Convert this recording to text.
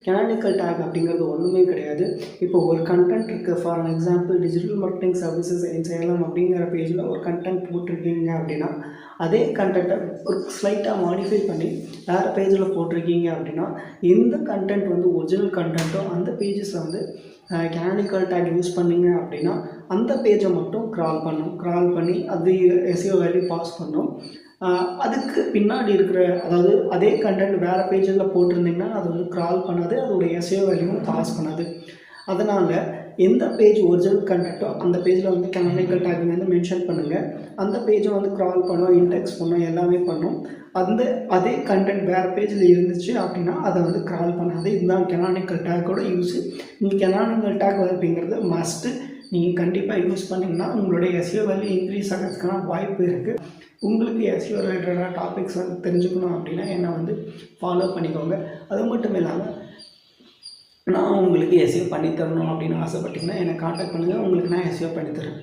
கேனானிக்கல் take அப்படிங்கிறது ஒன்றுமே கிடையாது. இப்போ ஒரு கண்டென்ட் இருக்குது. For example digital marketing services செய்யலாம் அப்படிங்கிற பேஜில் ஒரு கண்டென்ட் போட்டிருக்கீங்க அப்படின்னா, அதே கண்டென்ட்டை ஒரு ஸ்லைட்டாக மாடிஃபை பண்ணி வேறு பேஜில் போட்டிருக்கீங்க அப்படின்னா, எந்த கண்டென்ட் வந்து ஒரிஜினல் கண்டென்ட்டோ அந்த பேஜஸில் வந்து கேனானிக்கல் டேக் யூஸ் பண்ணிங்க அப்படின்னா, அந்த பேஜை மட்டும் க்ரால் பண்ணி அது எஸ்இஓ வேல்யூ பாஸ் பண்ணும். அதுக்கு பின்னாடி இருக்கிற அதாவது அதே கண்டென்ட் வேறு பேஜில் போட்டிருந்தீங்கன்னா அது வந்து க்ரால் பண்ணாது, அதோடைய எஸ்இஓ வேல்யூவும் பாஸ் பண்ணாது. அதனால் எந்த பேஜ் ஒரிஜினல் கண்டென்ட்டோ அந்த பேஜில் வந்து கேனானிக்கல் டேக் வந்து மென்ஷன் பண்ணுங்கள். அந்த பேஜை வந்து க்ரால் பண்ணும், இண்டெக்ஸ் பண்ணும், எல்லாமே பண்ணும். அதே கண்டென்ட் வேறு பேஜில் இருந்துச்சு அப்படின்னா அதை வந்து க்ரால் பண்ணாது. இதுதான் கேனானிக்கல் டேக்கோட யூஸு. நீங்கள் கேனானிக்கல் டேக் அப்படிங்கிறது மஸ்ட்டு. நீங்கள் கண்டிப்பாக யூஸ் பண்ணிங்கன்னா உங்களுடைய எஸ்இஓ வேல்யூ இன்க்ரீஸ் ஆகிறதுக்கான வாய்ப்பு இருக்குது. உங்களுக்கு எஸ்இஓ ரிலேட்டடான டாபிக்ஸ் வந்து தெரிஞ்சுக்கணும் அப்படின்னா என்னை வந்து ஃபாலோ பண்ணிக்கோங்க. அது மட்டும் இல்லாமல் நான் உங்களுக்கு எஸ்இஓ பண்ணித்தரணும் அப்படின்னு ஆசைப்பட்டீங்கன்னா என்னை காண்டாக்ட் பண்ணுங்கள். உங்களுக்கு நான் எஸ்இஓ பண்ணித்தரேன்.